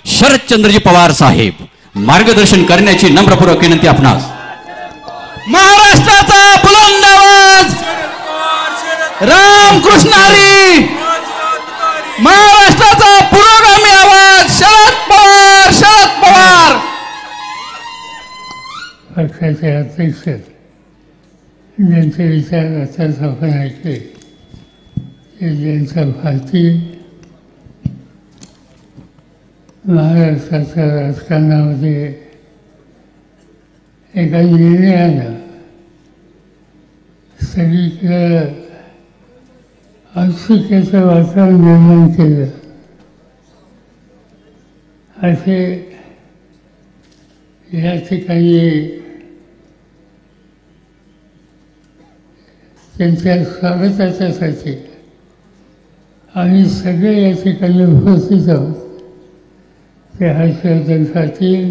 शरदचंद्रजी पवार साहेब मार्गदर्शन करण्याची नम्रपूर्वक विनंती आपणास. महाराष्ट्राचा बुलंद आवाज रामकृष्ण हरी. महाराष्ट्राचा पुरोगामी आवाज शरद पवार. शरद पवार. पक्षाचे अध्यक्ष ज्यांचे विचार आताच आपण ऐकले ते ज्यांचा भारतीय महाराष्ट्राच्या राजकारणामध्ये एका निर्णयानं सगळीकडे औत्सुक्याचं वातावरण निर्माण केलं असे या ठिकाणी त्यांच्या स्वागताच्यासाठी आम्ही सगळे या ठिकाणी उपस्थित आहोत. ते हर्षवर्धन पाटील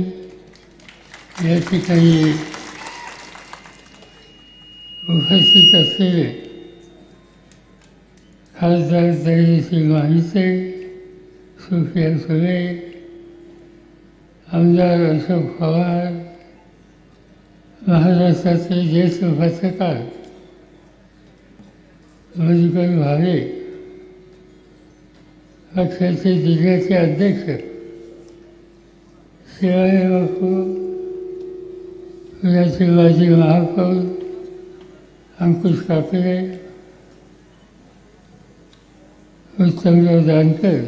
या ठिकाणी उपस्थित असलेले खासदार धैर्यसिंग माहिते, सुप्रिया सुळे, आमदार अशोक पवार, महाराष्ट्राचे ज्येष्ठ पत्रकार मधुकर भावे, पक्षाचे जिल्ह्याचे अध्यक्ष शिवाजी बापू, पुण्याचे माजी महापौर अंकुश काकडे, उत्तमराव जानकर,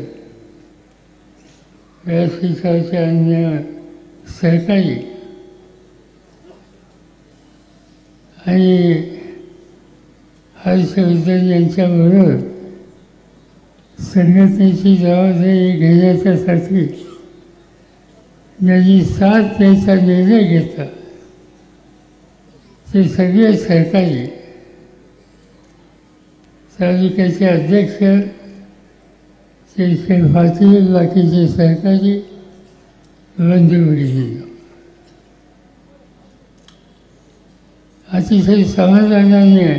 व्यासपीठाचे अन्य सहकारी आणि हर्षवर्धन यांच्याबरोबर संघटनेची जबाबदारी घेण्याच्यासाठी ज्यांनी साथ द्यायचा निर्णय घेतला ते सगळे सहकारी, तालुक्याचे अध्यक्ष ते पाटील, बाकीचे सहकारी, बंधुभगिनी, अतिशय समाधानाने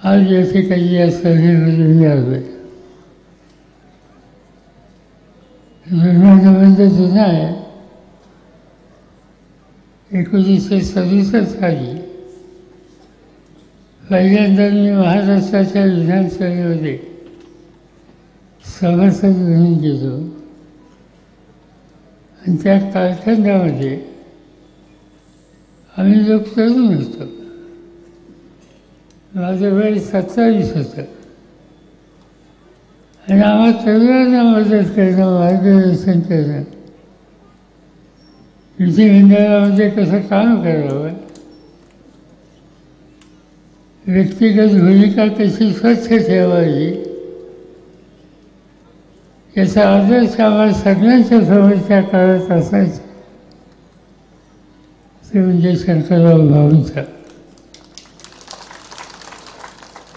आज या ठिकाणी या सभेमध्ये मी आलो आहे. संबंध जुना आहे. 1967 साली पहिल्यांदा मी महाराष्ट्राच्या विधानसभेमध्ये सभासद म्हणून गेलो आणि त्या कालखंडामध्ये आम्ही लोक तरुण होतो. माझं वय 27 होतं आणि आम्हाला तरुणांना मदत करणं, मार्गदर्शन करणं, विधिमंडळामध्ये कसं काम करावं, व्यक्तिगत भूमिका कशी स्वच्छ ठेवावी याचा आदर्श आम्हाला सगळ्यांच्या समोर त्या काळात असायचा. ते म्हणजे शंकरराव भाऊंचा.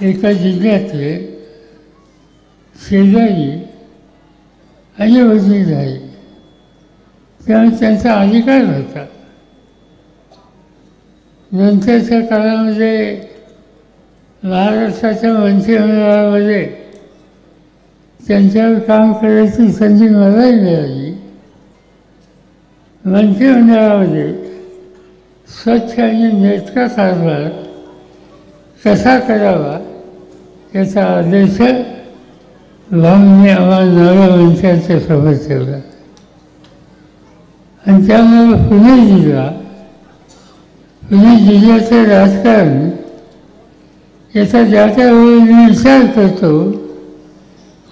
एका जिल्ह्यातले शेजारी आणि वजीर आहे त्यामुळे त्यांचा अधिकार होता. नंतरच्या काळामध्ये महाराष्ट्राच्या मंत्रिमंडळामध्ये त्यांच्यावर काम करायची संधी मलाही मिळाली. मंत्रिमंडळामध्ये स्वच्छ आणि नेटका कारभार कसा करावा याचा आदेश भाऊंनी आम्हाला नव्या मंत्र्यांच्या समोर ठेवला आणि त्यामुळे पुणे जिल्ह्याचं राजकारण याचा ज्या त्यावेळी मी विचार करतो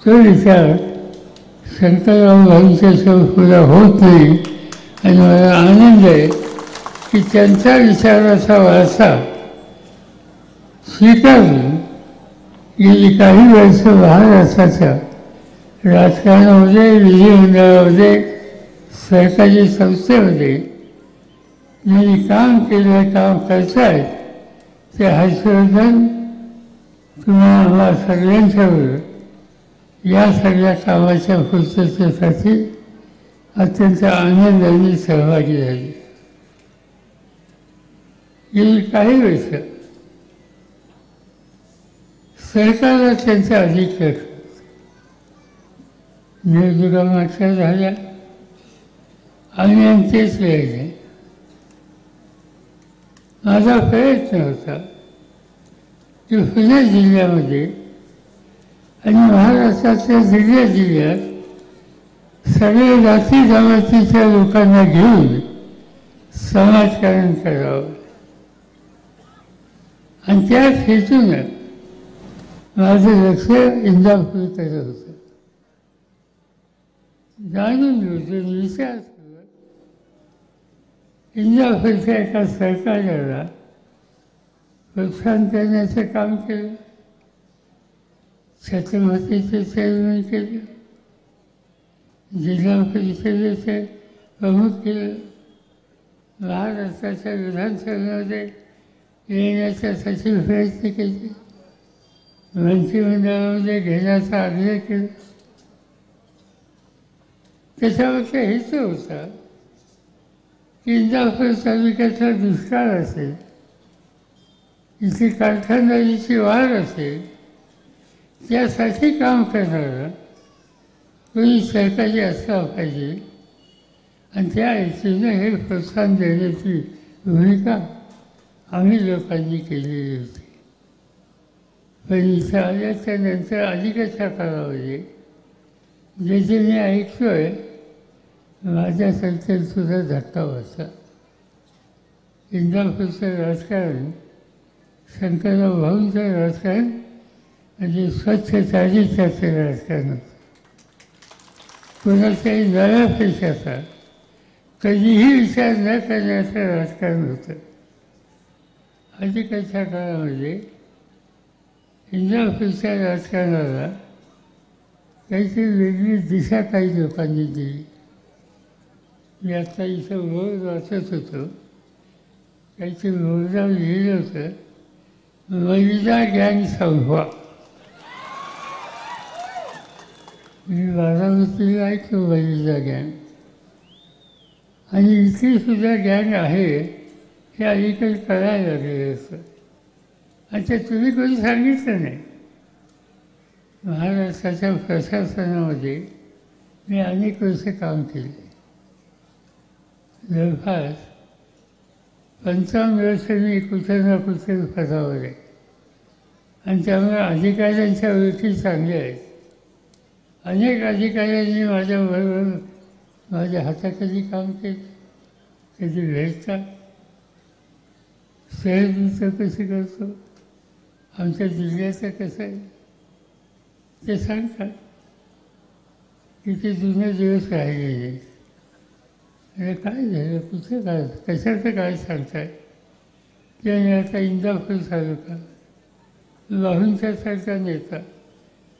तो विचार शंकरराव भाऊंच्यासमोर पुरा होत नाही. आणि मला आनंद आहे की त्यांचा विचाराचा वारसा स्वीकारून गेली काही वर्ष महाराष्ट्राच्या राजकारणामध्ये, विधिमंडळामध्ये, सरकारी संस्थेमध्ये ज्यांनी काम केलं, काम करत आहेत ते हर्षवर्धन तुम्हाला आम्हा सगळ्यांच्याबरोबर या सगळ्या कामाच्या पूर्ततेसाठी अत्यंत आनंदाने सहभागी झाले. गेली काही वर्ष सरकारला त्यांचा अधिक निवडणुका मागच्या झाल्या आणि तेच लिहायचे. माझा प्रयत्न होता की पुणे जिल्ह्यामध्ये आणि महाराष्ट्रातल्या जिल्ह्यात सगळे जाती जमातीच्या लोकांना घेऊन समाजकारण करावं. आणि त्याच हेतूनं माझं लक्ष इंदापूरकडे होतं. जाणून घेऊन विचार करत इंदापूरच्या एका सरकाराला प्रोत्साहन करण्याचं काम केलं. छत्रपतीचे चेअरमन केलं, जिल्हा परिषदेचे प्रमुख केलं, महाराष्ट्राच्या विधानसभेमध्ये येण्याचा सचिव प्रयत्न केले, मंत्रिमंडळामध्ये घेण्याचा आग्रह केला. त्याच्यावरचा हेतू होता की इंदापूर तालुक्याचा दुष्काळ असेल, इथे कारखानदारीची वाढ असेल, त्यासाठी काम करणारा कोणी सरकारी असला पाहिजे आणि त्या हेतूनं हे प्रोत्साहन देण्याची भूमिका आम्ही लोकांनी केलेली होती. पण इथं आल्याच्या नंतर अलीकडच्या काळामध्ये जे मी ऐकतो आहे माझ्या संस्थेतसुद्धा धक्का बसला. इंदापूरचं राजकारण शंकरराव भाऊंचं राजकारण म्हणजे स्वच्छ चारित्र्याचं राजकारण होतं. कोणाच्याही नव्या पैशाचा कधीही विचार न करण्याचं राजकारण होतं. अलीकडच्या काळामध्ये इंदापूरच्या राजकारणाला काहीतरी वेगळी दिशा काही लोकांनी दिली. मी आत्ता इथं बोर्ड वाचत होतो, काहीतरी बोर्डावर लिहिलं होतं, महिला गँग संघवा. मी बारामतीला ऐकतो महिला गँग, आणि इथे सुद्धा गँग आहे हे अलीकडे कळायला लागले असतं. आणि ते तुम्ही कोणी सांगितलं नाही. महाराष्ट्राच्या प्रशासनामध्ये मी अनेक वर्ष काम केले. जवळपास 55 वर्ष मी कुठे ना कुठे पदावर आहे आणि त्यामुळे अधिकाऱ्यांच्या ओळखी चांगल्या आहेत. अनेक अधिकाऱ्यांनी माझ्याबरोबर माझ्या हाताखाली काम केलं. कधी भेटतात, शहरीचं कसं करतो, आमच्या जिल्ह्याचं कसं आहे ते सांगतात. किती जुने दिवस राहिलेले. अरे काय झालं, कुठे काय, कशाचं काय सांगताय. त्याने आता इंदापूर तालुका लाहूंच्यासारखा नेता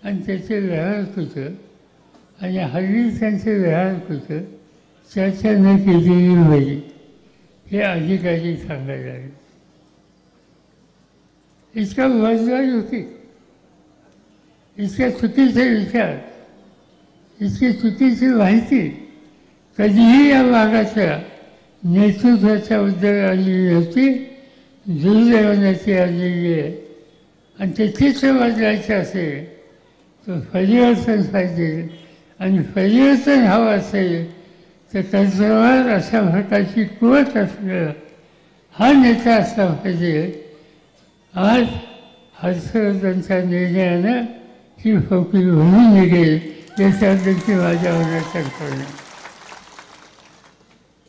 आणि त्याचे व्यवहार कुठं आणि हल्ली त्यांचे व्यवहार कुठं चर्चा न केलेली होईल हे अधिकारी सांगायला लागले. इतका वजवाई होती, इतक्या चुकीचे विचार, इतकी चुकीची माहिती कधीही या भागाच्या नेतृत्वाच्याबद्दल आलेली नव्हती. दुर्दैवाची आलेली आहे. आणि ते चित्र बदलायचं असेल तर परिवर्तन पाहिजे, आणि परिवर्तन हवं असेल तर त्याच्यावर अशा प्रकारची कुवत असलेला हा नेता असला पाहिजे. आज हर्षवर्धनच्या निर्णयानं ही पोकळी होऊन निघेल याच्याबद्दलची माझ्या मनात कल्पना.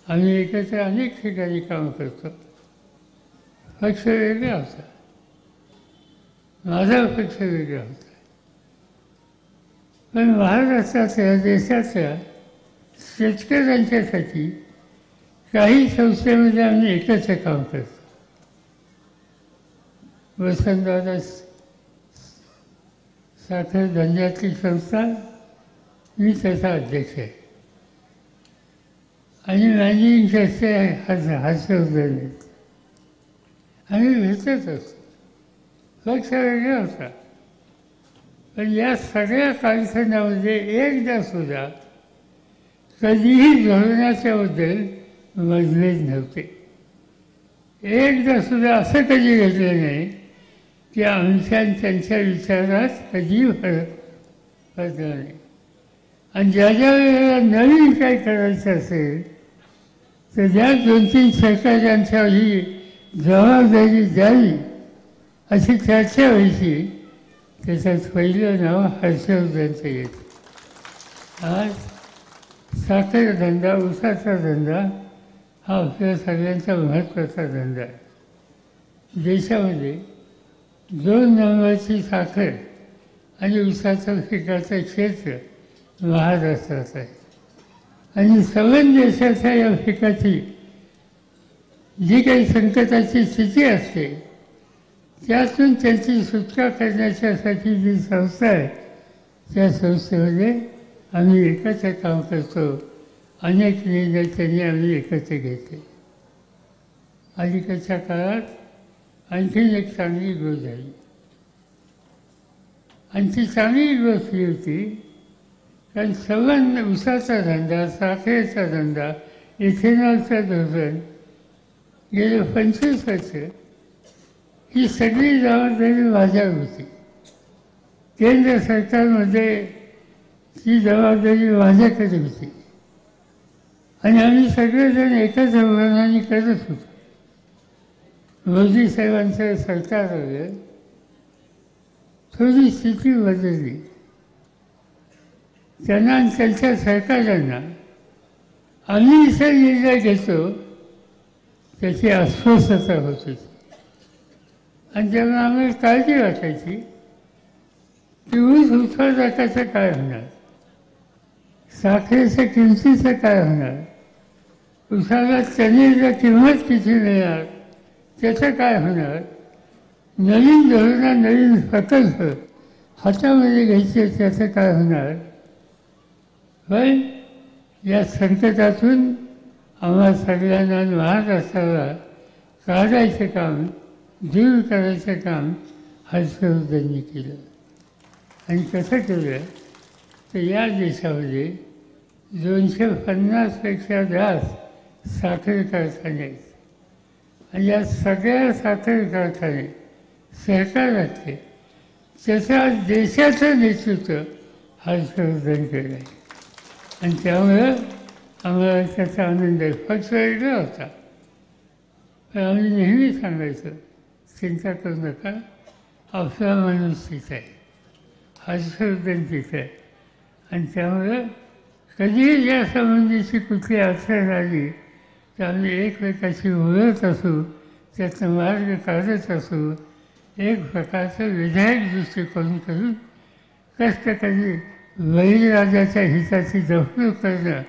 आम्ही एकत्र अनेक ठिकाणी काम करतो. पक्ष वेगळा होता, माझा पक्ष वेगळा होता. पण महाराष्ट्राच्या देशाच्या शेतकऱ्यांच्यासाठी काही संस्थेमध्ये आम्ही एकत्र काम करतो. वसंतदादा साखर धंद्यातली संस्था, मी त्याचा अध्यक्ष आहे आणि मॅनेजिंग ट्रस्टी हर्षवर्धन आहेत. आम्ही भेटत असतो. पक्ष वेगळा होता, पण या सगळ्या कालखंडामध्ये एकदा सुद्धा कधीही धोरणाच्याबद्दल मतभेद नव्हते. एकदा सुद्धा असं कधी घडलं नाही की आमच्या त्यांच्या विचारात कधीही फरक पडला नाही. आणि ज्या ज्या वेळेला नवीन काही करायचं असेल तर ज्या 2-3 सहकार्यांच्या ही जबाबदारी द्यावी अशी चर्चा व्हायची. त्याच्यात पहिलं नाव हर्षवर्धनचं येतं. आज साखर धंदा, ऊसाचा धंदा हा आपल्या सगळ्यांचा महत्त्वाचा धंदा आहे. देशामध्ये 2 नंबरची साखर आणि ऊसाचं पिकाचं क्षेत्र महाराष्ट्रात आहे. आणि सगळ्या देशाच्या या पिकाची जी काही संकटाची स्थिती असते त्यातून त्यांची सुटका करण्याच्यासाठी जी संस्था आहे त्या संस्थेमध्ये आम्ही एकत्र काम करतो. अनेक निर्णय त्यांनी आम्ही एकत्र घेतले. अलीकडच्या काळात आणखीन एक चांगली गोष्ट झाली आणि ती चांगली गोष्ट ही होती कारण सगळ्यांना ऊसाचा धंदा, साखरेचा धंदा, इथेनॉलचं धोरण गेले 25 वर्ष ही सगळी जबाबदारी माझ्यावर होती. केंद्र सरकारमध्ये ही जबाबदारी माझ्याकडे होती आणि आम्ही सगळेजण एकाच धोरणाने करत होतो. मोदी साहेबांचं सरकार वगैरे थोडी स्थिती बदलली. त्यांना आणि त्यांच्या सरकारांना आम्ही इथे निर्णय घेतो त्याची अस्वस्थता होत होती आणि त्यामुळे आम्हाला काळजी वाटायची की ऊस उत्पादकाचं काय होणार, साखरेच्या किमतीचं काय होणार, ऊसाला टनेला किंमत किती मिळणार त्याचं काय होणार, नवीन धोरणं, नवीन प्रकल्प हातामध्ये घ्यायचे त्याचं काय होणार. पण या संकटातून आम्हाला सगळ्यांना महाराष्ट्राला काढायचं काम, दूर करायचं काम हर्षवर्धननी केलं. आणि कसं केलं तर या देशामध्ये 250पेक्षा जास्त साखर कारखाने आहेत आणि या सगळ्या साखर कारखाने सहकारातले त्याच्या देशाचं नेतृत्व हर्षवर्धन केलं आहे आणि त्यामुळं आम्हाला त्याचा आनंद आहे. पक्ष वेगळा होता पण आम्ही नेहमी सांगायचं चिंता करू नका, आपला माणूस तिथे आहे, हर्षवर्धन तिथे आहे. आणि त्यामुळं कधीही या संबंधीची कुठली अडचण आली तर आम्ही एकमेकाशी बोलत असू, त्यातनं मार्ग काढत असू, एक प्रकारचं विधायक दृष्टिकोन करून कष्ट कधी बळीराजाच्या हिताची जपणूक करणं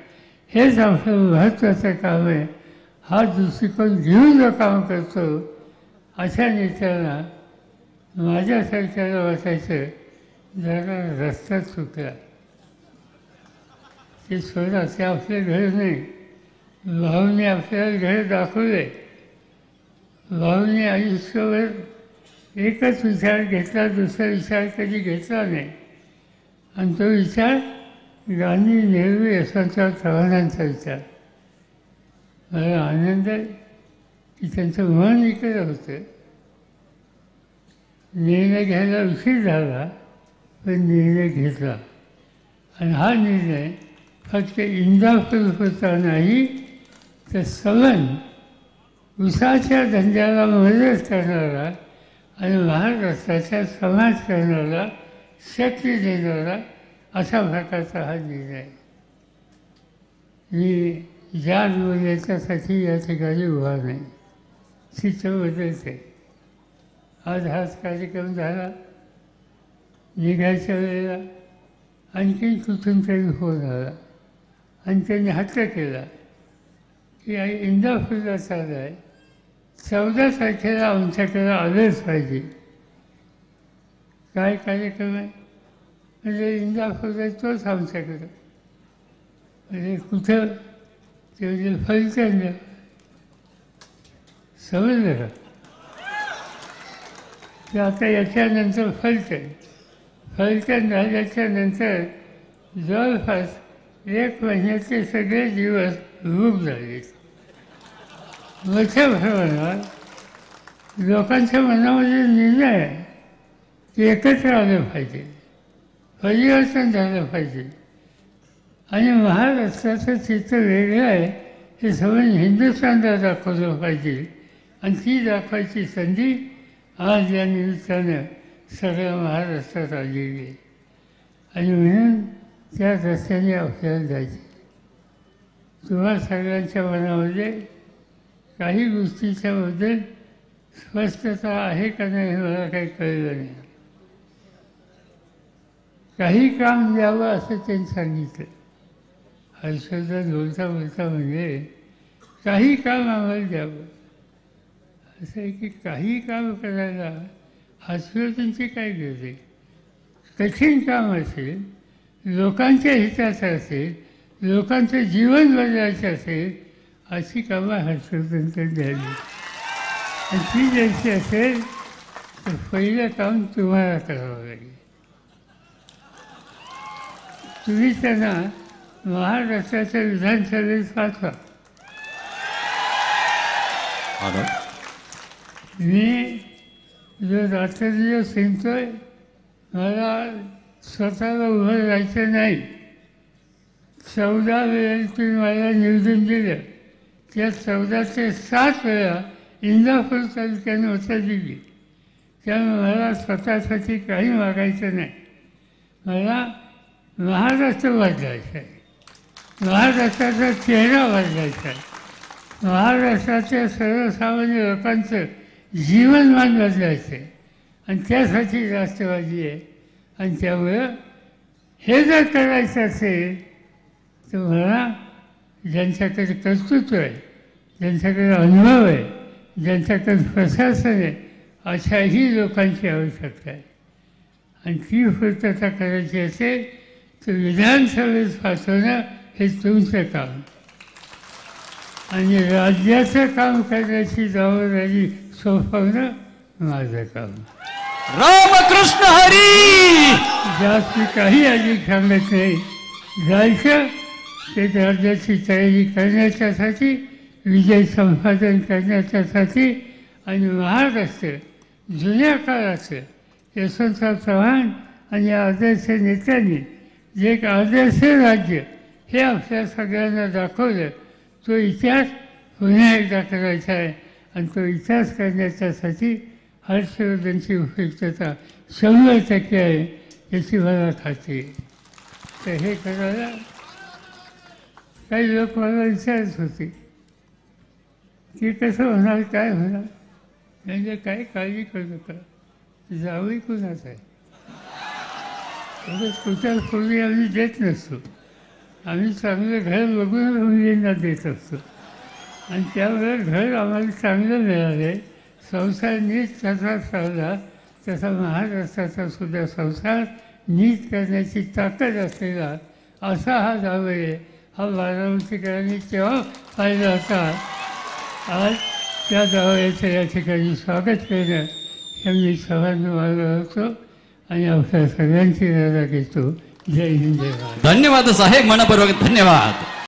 हेच आपलं महत्त्वाचं काम आहे. हा दृष्टिकोन घेऊन जो काम करतो अशा नेत्यांना माझ्यासारख्याला वाटायचं जरा रस्ता चुकला. ते सोडा, ते आपले घर नाही. भाऊने आपल्याला घर दाखवले. भाऊने आयुष्यावर एकच विचार घेतला, दुसरा विचार कधी घेतला नाही आणि तो विचार गांधी, नेहरू, यशवंतराव चव्हाणांचा विचार. मला आनंद आहे की त्यांचं मन इकडे होतं. निर्णय घ्यायला उशीर झाला पण निर्णय घेतला आणि हा निर्णय फक्त इंदापूरपुरता नाही तर सवन ऊसाच्या धंद्याला मदत करणारा आणि महाराष्ट्राचा समाज करणारा, शक्ती देणारा अशा प्रकारचा हा निर्णय. मी ज्या बोलण्याच्यासाठी या ठिकाणी उभा नाही, चित्र बदलते. आज हाच कार्यक्रम झाला, निघायच्या वेळेला आणखी कुठून तरी फोन आला आणि त्यांनी हट्ट केला की इंदापूरला चालू आहे, 14 तारखेला आमच्याकडे आलंच पाहिजे. काय कार्यक्रम आहे म्हणजे इंदापूरला तोच आमच्याकडं. म्हणजे कुठं ते म्हणजे फलटण, समजलं का. ते आता याच्यानंतर फलटण झाल्याच्या नंतर जवळपास 1 महिन्याचे सगळे दिवस रूप झाले. मोठ्या प्रमाणात लोकांच्या मनामध्ये निर्णय आहे की एकत्र आलं पाहिजे, परिवर्तन झालं पाहिजे. आणि महाराष्ट्राचं चित्र वेगळं आहे हे समज हिंदुस्थानला दाखवलं पाहिजे आणि ती दाखवायची संधी आज या निमित्तानं सगळ्या महाराष्ट्रात आलेली आहे. आणि म्हणून त्या रस्त्याने आपल्याला जायचे. तुम्हा सगळ्यांच्या मनामध्ये काही गोष्टीच्याबद्दल स्पष्टता आहे का नाही हे मला काही कळलं नाही. काही काम द्यावं असं त्यांनी सांगितलं. हर्षवर्धन बोलता बोलता म्हणजे काही काम आम्हाला द्यावं असं आहे की काही काम करायला हर्षवर्धनची काय गरज आहे. कठीण काम असेल, लोकांच्या हिताचं असेल, लोकांचं जीवन बदलायचं असेल अशी कामं हर्षवर्धनकडे द्यावी. आणि ती द्यायची असेल तर पहिलं काम तुम्हाला करावं लागेल. तुम्ही त्यांना महाराष्ट्राच्या विधानसभेत पाठवा. मी जो रात्रदिवस हिंडतोय मला स्वतःला उभं राहायचं नाही. 14 वेळेला तुम्ही मला निवडून दिलं, त्या 14 ते 7 वेळा इंदापूर तालुक्याने उत्तर दिली. त्यामुळे मला स्वतःसाठी काही मागायचं नाही. मला महाराष्ट्र बदलायचा आहे, महाराष्ट्राचा चेहरा बदलायचा आहे, महाराष्ट्राच्या सर्वसामान्य लोकांचं जीवनमान बदलायचं आहे आणि त्यासाठी राष्ट्रवादी आहे. आणि त्यामुळं हे जर करायचं असेल तर मला ज्यांच्याकडे कर्तृत्व आहे, ज्यांच्याकडे अनुभव आहे, ज्यांच्याकडे प्रशासन आहे अशाही लोकांची आवश्यकता आहे. आणि ती पूर्तता करायची असेल तर विधानसभेत पाठवणं हे तुमचं काम आणि राज्याचं काम करण्याची जबाबदारी सोपवणं माझं काम. रामकृष्ण हरी. जास्त काही अधिक सांगत नाही. जायचं ते राज्याची तयारी करण्याच्यासाठी, विजय संपादन करण्याच्यासाठी आणि महाराष्ट्र जुन्या काळाचं यशवंतराव चव्हाण आणि आदर्श नेत्यांनी जे एक आदर्श राज्य हे आपल्या सगळ्यांना दाखवलं, तो इतिहास पुन्हा एकदा करायचा आहे. आणि तो इतिहास करण्याच्यासाठी हर्षवर्धनची उपयुक्तता 100% आहे याची मला खात्री आहे. तर हे करायला काही लोक मला विचारत होते की कसं होणार, काय होणार. म्हणजे काही काळजी करू नका, जावई कुणाच आहे. कुठल्या पूर्वी आम्ही देत नसतो. आम्ही चांगलं घर बघून मुलींना देत असतो आणि त्यामुळे घर आम्हाला चांगलं मिळालं आहे. संसार नीट तसा चालला तसा महाराष्ट्राचा सुद्धा संसार नीट करण्याची ताकद असलेला असा हा जावई आहे. हा बारामतीकरांनी तेव्हा पाहिला होता. आज त्या जावयाचं या ठिकाणी स्वागत करणं हे मी सर्वांना मागं होतो आणि आपल्या सगळ्यांची रजा घेतो. जय हिंद, जय भारत. धन्यवाद साहेब, मनपूर्वक धन्यवाद.